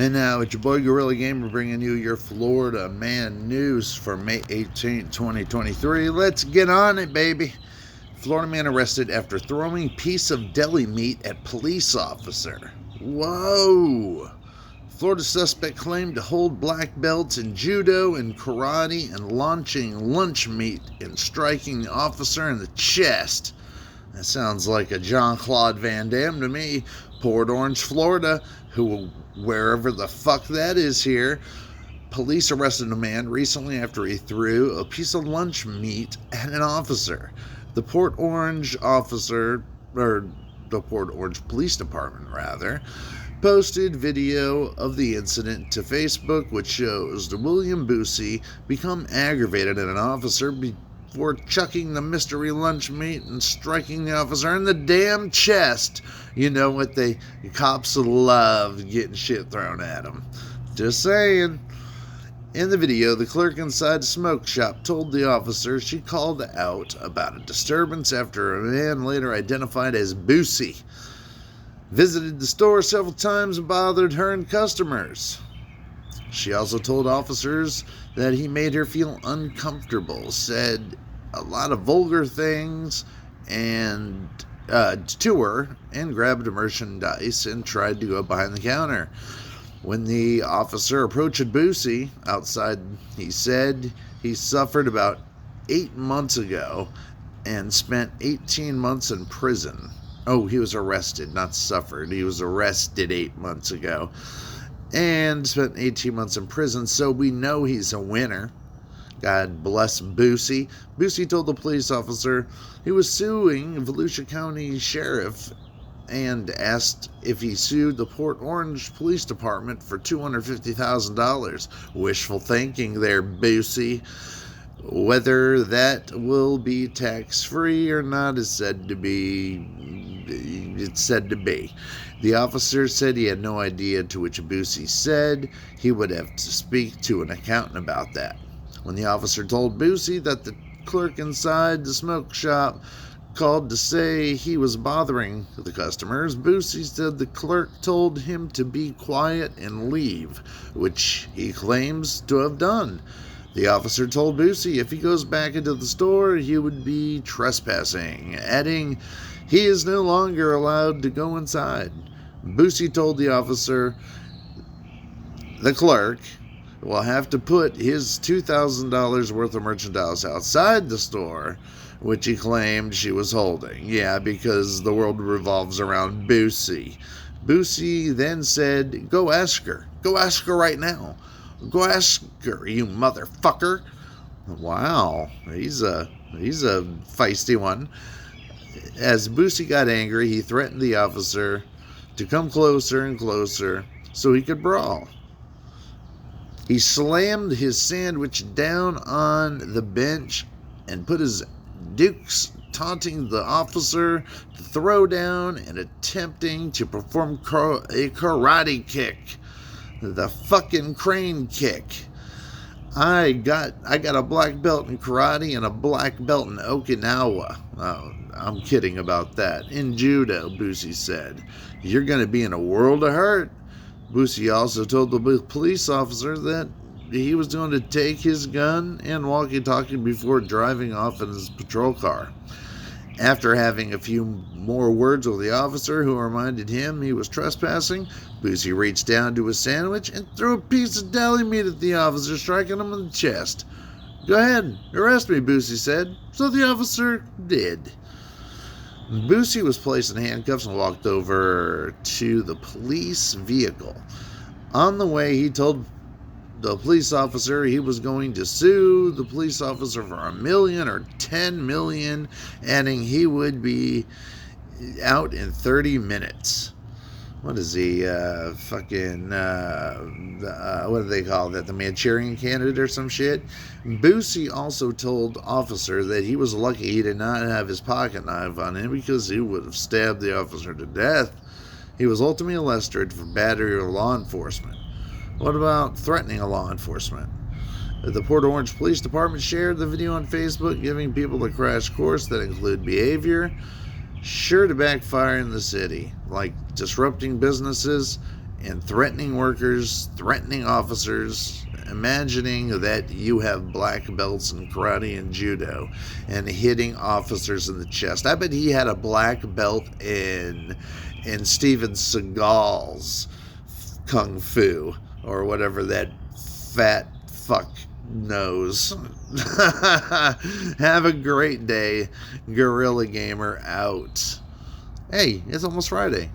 And now it's your boy Gorilla Gamer bringing you your Florida Man news for May 18, 2023. Let's get on it, baby. Florida man arrested after throwing piece of deli meat at police officer. Whoa! Florida suspect claimed to hold black belts in judo and karate and launching lunch meat and striking the officer in the chest. That sounds like a Jean-Claude Van Damme to me. Port Orange, Florida, wherever the fuck that is here. Police arrested a man recently after he threw a piece of lunch meat at an officer. The Port Orange Police Department, posted video of the incident to Facebook, which shows William Boosie become aggravated at an officer before chucking the mystery lunch meat and striking the officer in the damn chest. You know what the cops love getting shit thrown at them. Just saying. In the video, the clerk inside the smoke shop told the officer she called out about a disturbance after a man later identified as Boosie visited the store several times and bothered her and customers. She also told officers that he made her feel uncomfortable, said a lot of vulgar things and to her, and grabbed merchandise and tried to go behind the counter. When the officer approached Boosie outside, he said he suffered about 8 months ago and spent 18 months in prison. Oh, he was arrested, not suffered. He was arrested 8 months ago and spent 18 months in prison, so we know he's a winner. God bless Boosie. Boosie told the police officer he was suing Volusia County Sheriff and asked if he sued the Port Orange Police Department for $250,000. Wishful thinking there, Boosie. Whether that will be tax-free or not is said to be. It's said to be. The officer said he had no idea, to which Boosie said he would have to speak to an accountant about that. When the officer told Boosie that the clerk inside the smoke shop called to say he was bothering the customers, Boosie said the clerk told him to be quiet and leave, which he claims to have done. The officer told Boosie if he goes back into the store, he would be trespassing, adding he is no longer allowed to go inside. Boosie told the officer the clerk will have to put his $2,000 worth of merchandise outside the store, which he claimed she was holding. Yeah, because the world revolves around Boosie. Boosie then said, go ask her. Go ask her right now. Go ask her, you motherfucker. Wow, he's a feisty one. As Boosie got angry, he threatened the officer to come closer and closer so he could brawl. He slammed his sandwich down on the bench and put his dukes, taunting the officer to throw down and attempting to perform a karate kick. The fucking crane kick. I got a black belt in karate and a black belt in Okinawa. Oh, I'm kidding about that. In judo, Boosie said. You're going to be in a world of hurt. Boosie also told the police officer that he was going to take his gun and walkie-talkie before driving off in his patrol car. After having a few more words with the officer, who reminded him he was trespassing, Boosie reached down to his sandwich and threw a piece of deli meat at the officer, striking him in the chest. Go ahead, arrest me, Boosie said. So the officer did. Boosie was placed in handcuffs and walked over to the police vehicle. On the way, he told the police officer he was going to sue the police officer for $1 million or $10 million, adding he would be out in 30 minutes. What is he, what do they call that, the Manchurian Candidate or some shit? Boosie also told officer that he was lucky he did not have his pocket knife on him because he would have stabbed the officer to death. He was ultimately arrested for battery of law enforcement. What about threatening a law enforcement? The Port Orange Police Department shared the video on Facebook, giving people a crash course that include behavior sure to backfire in the city, like disrupting businesses and threatening workers, threatening officers, imagining that you have black belts in karate and judo and hitting officers in the chest. I bet he had a black belt in Steven Seagal's kung fu or whatever that fat fuck knows. Have a great day. Gorilla Gamer out. Hey, it's almost Friday.